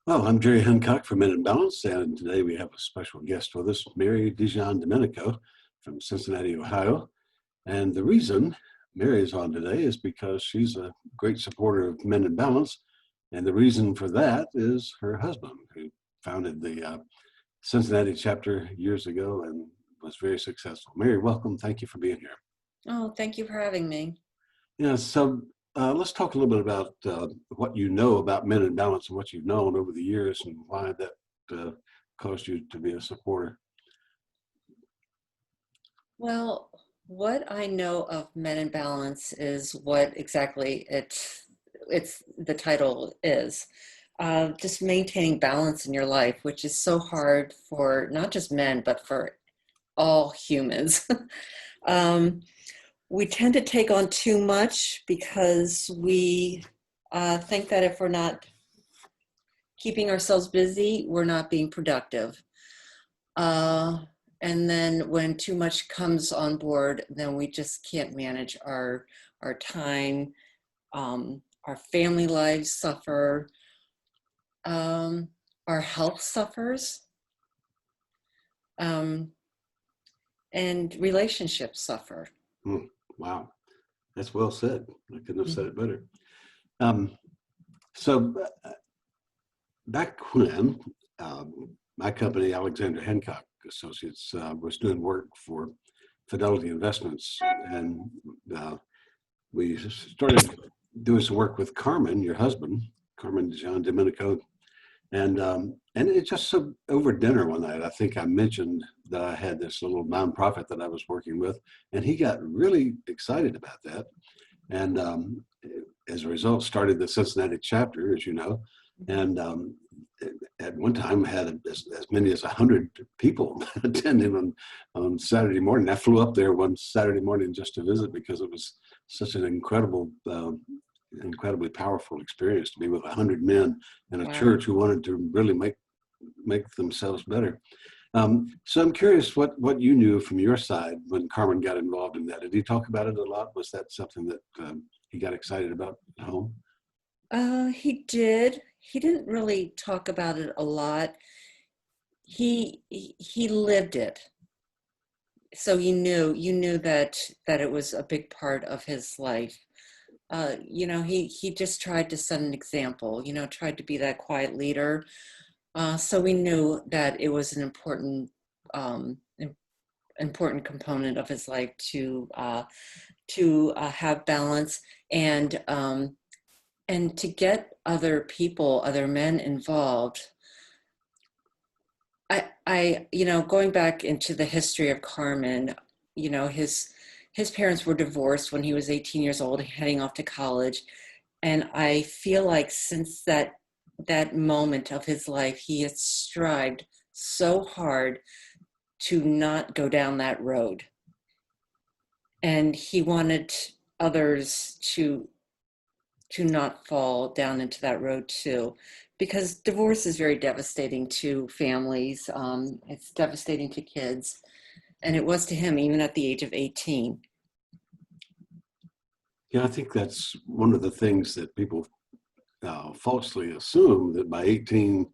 Well, I'm Jerry Hancock from Men in Balance, and today we have a special guest with us, Mary DiGiandomenico from Cincinnati, Ohio. And the reason Mary is on today is because she's a great supporter of Men in Balance. And the reason for that is her husband, who founded the Cincinnati chapter years ago and was very successful. Mary, welcome. Thank you for being here. Oh, thank you for having me. Yeah, so let's talk a little bit about what you know about Men in Balance and what you've known over the years and why that uh, caused you to be a supporter. Well, what I know of Men in Balance is what exactly it's the title is. Just maintaining balance in your life, which is so hard for not just men, but for all humans. um, we tend to take on too much because we think that if we're not keeping ourselves busy, we're not being productive. Uh, and then when too much comes on board, then we just can't manage our time. Our family lives suffer. Um, our health suffers, um, and relationships suffer. Hmm, wow, that's well said. I couldn't have said Mhm. it better. Um, so back when my company, Alexander Hancock Associates, was doing work for Fidelity Investments, and we started doing some work with Carmen, your husband, Carmen John Domenico. And it just so over dinner one night, I think I mentioned that I had this little nonprofit that I was working with, and he got really excited about that. And as a result, started the Cincinnati chapter, as you know, and at one time had as many as 100 people attending on Saturday morning. I flew up there one Saturday morning just to visit because it was such an incredibly powerful experience to be with 100 men in a Wow. church who wanted to really make themselves better. So I'm curious what you knew from your side when Carmen got involved in that. Did he talk about it a lot? Was that something that he got excited about at home? He did. He didn't really talk about it a lot. He lived it, so you knew that it was a big part of his life. He just tried to set an example. Tried to be that quiet leader. So we knew that it was an important component of his life to have balance and to get other people, other men involved. Going back into the history of Carmen, his parents were divorced when he was 18 years old, heading off to college. And I feel like since that moment of his life, he has strived so hard to not go down that road. And he wanted others to not fall down into that road too, because divorce is very devastating to families. It's devastating to kids, and it was to him even at the age of 18. Yeah, I think that's one of the things that people falsely assume that by 18,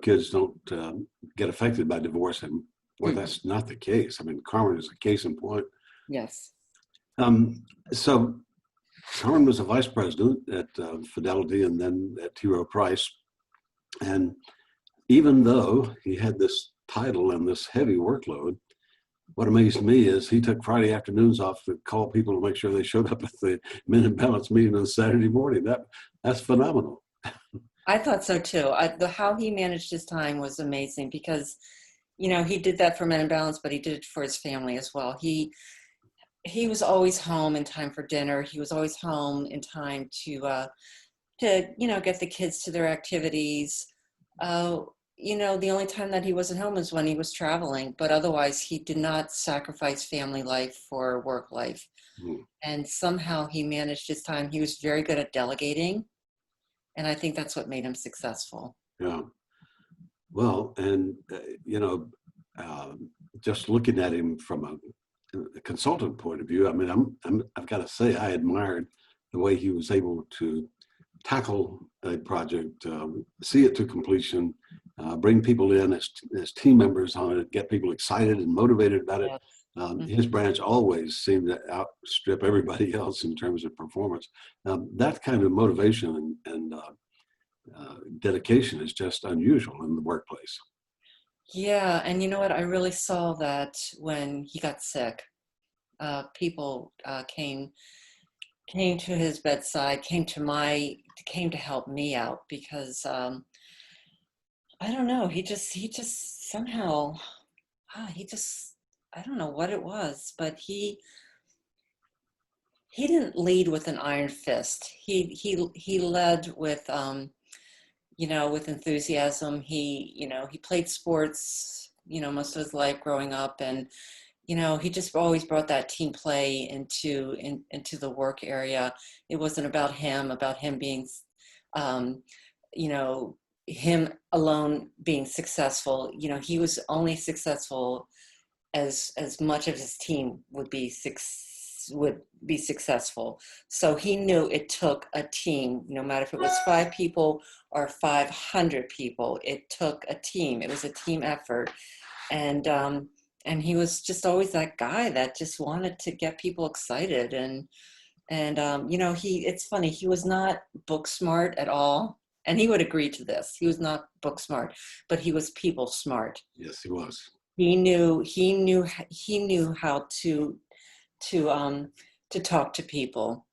kids don't get affected by divorce, and boy, Mm-mm. that's not the case. I mean, Carmen is a case in point. Yes. Um, so Carmen was a vice president at Fidelity and then at T. Rowe Price. And even though he had this title and this heavy workload, what amazed me is he took Friday afternoons off to call people to make sure they showed up at the Men in Balance meeting on Saturday morning. That's phenomenal. I thought so too. How he managed his time was amazing because, he did that for Men in Balance, but he did it for his family as well. He was always home in time for dinner. He was always home in time to get the kids to their activities. The only time that he wasn't home is when he was traveling, but otherwise he did not sacrifice family life for work life. Hmm. And somehow he managed his time. He was very good at delegating, and I think that's what made him successful. Yeah. Well, and uh, just looking at him from a consultant point of view, I mean, I've got to say, I admired the way he was able to tackle a project, see it to completion, bring people in as team members on it, get people excited and motivated about it. Yeah. His branch always seemed to outstrip everybody else in terms of performance. That kind of motivation and dedication is just unusual in the workplace. Yeah, and you know what? I really saw that when he got sick. People came to his bedside, came to help me out because I don't know. He just somehow he just I don't know what it was, but he didn't lead with an iron fist. He led with with enthusiasm. He played sports, most of his life growing up, and he just always brought that team play into the work area. It wasn't about him being, um, you know, him alone being successful. He was only successful as much of his team would be successful. So he knew it took a team, no matter if it was 5 people or 500 people. It took a team. It was a team effort, and he was just always that guy that just wanted to get people excited. And it's funny, he was not book smart at all, and he would agree to this. He was not book smart, but he was people smart. Yes, he was. He knew how to talk to people.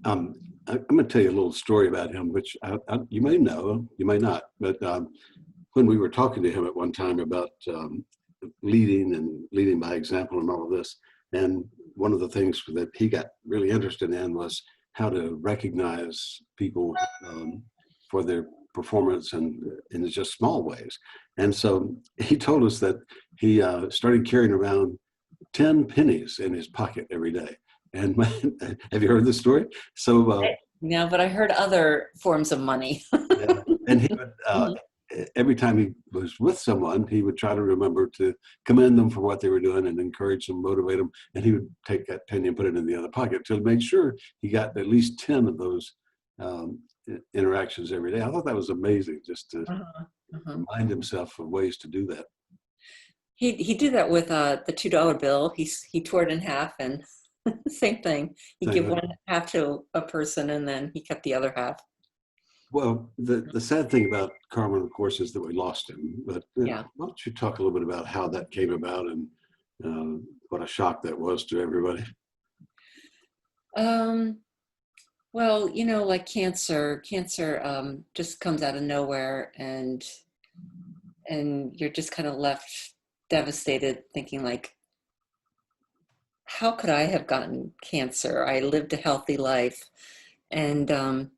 I'm going to tell you a little story about him, which you may know, you may not, but when we were talking to him at one time about leading by example and all of this, and one of the things that he got really interested in was how to recognize people for their performance and in just small ways. And so he told us that he started carrying around 10 pennies in his pocket every day. And have you heard this story? So No, but I heard other forms of money. yeah, and he would every time he was with someone, he would try to remember to commend them for what they were doing and encourage them, motivate them. And he would take that penny and put it in the other pocket to make sure he got at least 10 of those interactions every day. I thought that was amazing, just to remind himself of ways to do that. He did that with the $2 bill. He tore it in half, and same thing. He'd give one half to a person, and then he kept the other half. Well, the sad thing about Carmen, of course, is that we lost him. But Yeah. why don't you talk a little bit about how that came about and what a shock that was to everybody? Well, like cancer just comes out of nowhere, and you're just kind of left devastated, thinking like, how could I have gotten cancer? I lived a healthy life. And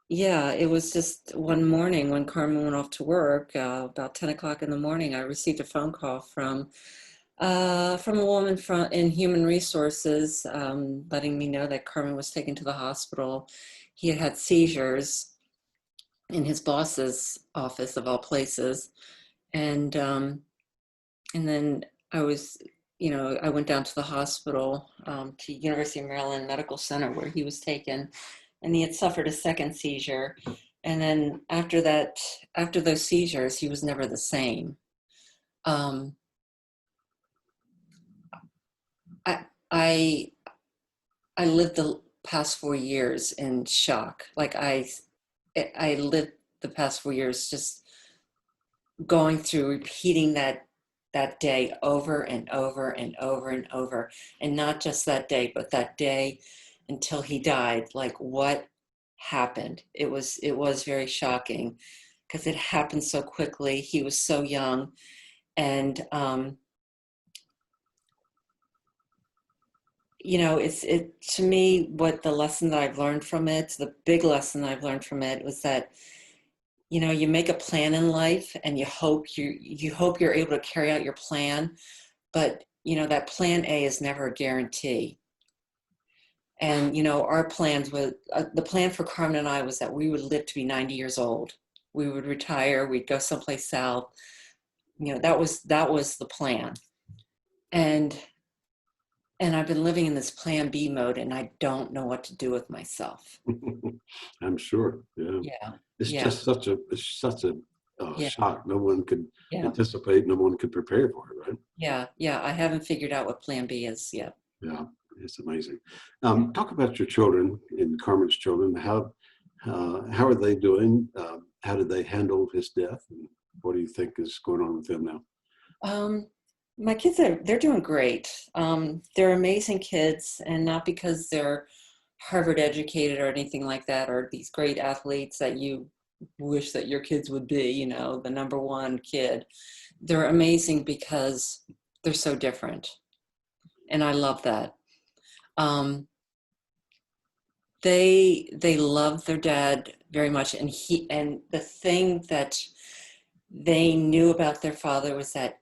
yeah, it was just one morning when Carmen went off to work, about 10 o'clock in the morning, I received a phone call from a woman in human resources, letting me know that Carmen was taken to the hospital. He had had seizures in his boss's office, of all places. And then I was, I went down to the hospital, to University of Maryland Medical Center, where he was taken, and he had suffered a second seizure. And then after those seizures, he was never the same. I lived the past 4 years in shock. Like I lived the past 4 years just going through, repeating that day over and over and over and over, and not just that day, but that day until he died. Like, what happened? It was very shocking because it happened so quickly. He was so young, and it to me, what the lesson that I've learned from it, the big lesson I've learned from it, was that you make a plan in life, and you hope you're able to carry out your plan, but that plan A is never a guarantee. And our plans were, the plan for Carmen and I was that we would live to be 90 years old. We would retire. We'd go someplace south. That was the plan. And And I've been living in this plan B mode, and I don't know what to do with myself. I'm sure. Yeah. Yeah, It's yeah, just such a yeah, shock. No one could yeah, anticipate. No one could prepare for it, right? yeah, yeah. I haven't figured out what plan B is yet. Yeah, it's amazing. Talk about your children and Carmen's children. How are they doing? How did they handle his death? And what do you think is going on with them now? Um, my kids they're doing great. They're amazing kids, and not because they're Harvard educated or anything like that, or these great athletes that you wish that your kids would be, you know, the number one kid. They're amazing because they're so different, and I love that. Um, they love their dad very much, and the thing that they knew about their father was that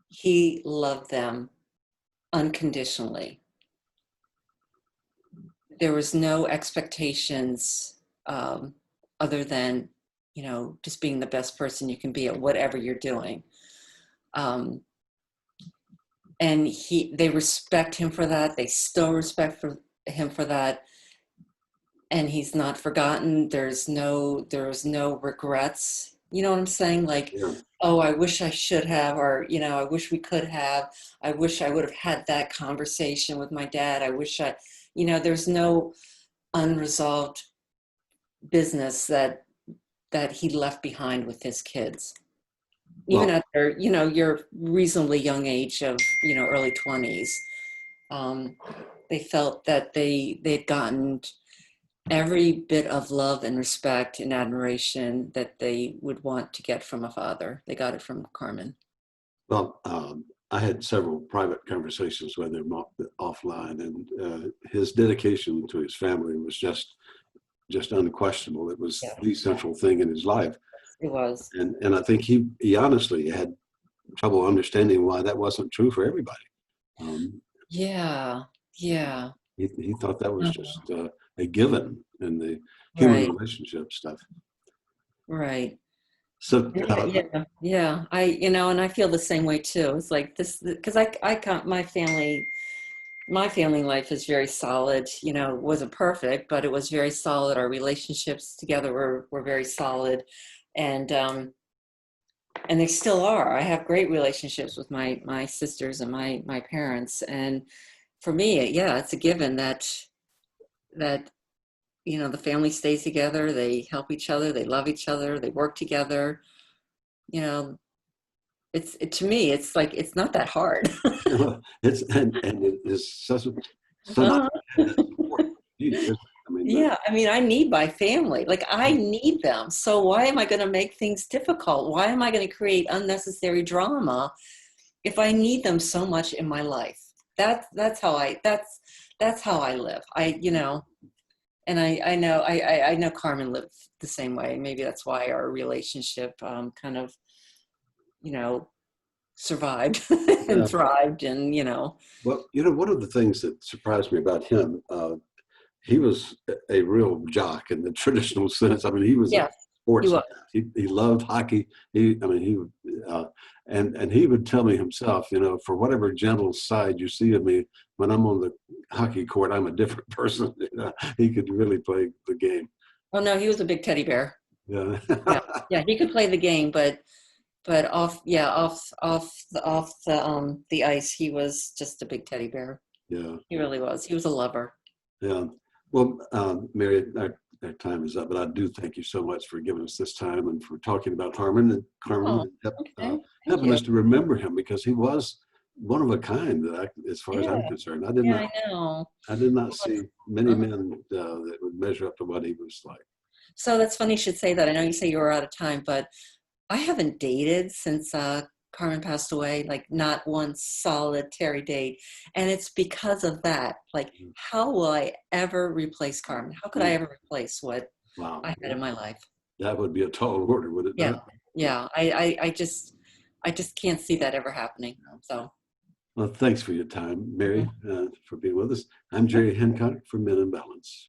he loved them unconditionally. There was no expectations, um, other than, you know, just being the best person you can be at whatever you're doing. Um, and they respect him for that. They still respect him for that. And he's not forgotten. There's no regrets. You know what I'm saying? Like, Yeah. oh, I wish I should have, or, you know, I wish we could have. I wish I would have had that conversation with my dad. I wish you know, there's no unresolved business that he left behind with his kids, even Well, at their, you know, your reasonably young age of, you know, early 20s. um, they felt that they'd gotten every bit of love and respect and admiration that they would want to get from a father. They got it from Carmen. well, I had several private conversations with him offline, and his dedication to his family was just unquestionable. It was Yeah, the central thing in his life, it was. and I think he honestly had trouble understanding why that wasn't true for everybody. Um, Yeah, yeah. he thought that was Uh-huh. just a given in the human Right, relationship stuff. right. So Yeah, yeah, yeah. You know, and I feel the same way too. It's like this, because I come, my family life is very solid. You know, it wasn't perfect, but it was very solid. Our relationships together were very solid, and and they still are. I have great relationships with my sisters and my parents, and for me, yeah, it's a given that you know, the family stays together. They help each other. They love each other. They work together. You know, to me, it's like it's not that hard. it's and it is such Uh-huh. important. Geez, I mean, Yeah, I mean, I need my family. Like, I need them. So why am I going to make things difficult? Why am I going to create unnecessary drama if I need them so much in my life? That's how I live. You know, and I know Carmen lived the same way. Maybe that's why our relationship, kind of, you know, survived and yeah. thrived, and, you know. Well, one of the things that surprised me about him, he was a real jock in the traditional sense. I mean, he was a Yes, he sports was. nut. He loved hockey. I mean, he would, and he would tell me himself, for whatever gentle side you see of me, when I'm on the hockey court, I'm a different person. He could really play the game. Oh no, he was a big teddy bear. Yeah. Yeah, yeah, he could play the game, but off the ice, he was just a big teddy bear. Yeah. He really was. He was a lover. Yeah. Well, Mary, our time is up, but I do thank you so much for giving us this time and for talking about Carmen Oh, and okay. Thank helping you. us to remember him, because he was one of a kind as far as Yeah, I'm concerned. yeah, I know. I did not Well, see many uh, men that would measure up to what he was like. so that's funny you should say that. I know you say you were out of time, but I haven't dated since Carmen passed away, like not one solitary date. And it's because of that. Like, how will I ever replace Carmen? How could I Mm. ever replace what Wow. I had in my life? That would be a tall order, would it Yeah, not? yeah. I just can't see that ever happening. So, Well, thanks for your time, mhm. Mary, for being with us. I'm Jerry Hancock for Men in Balance.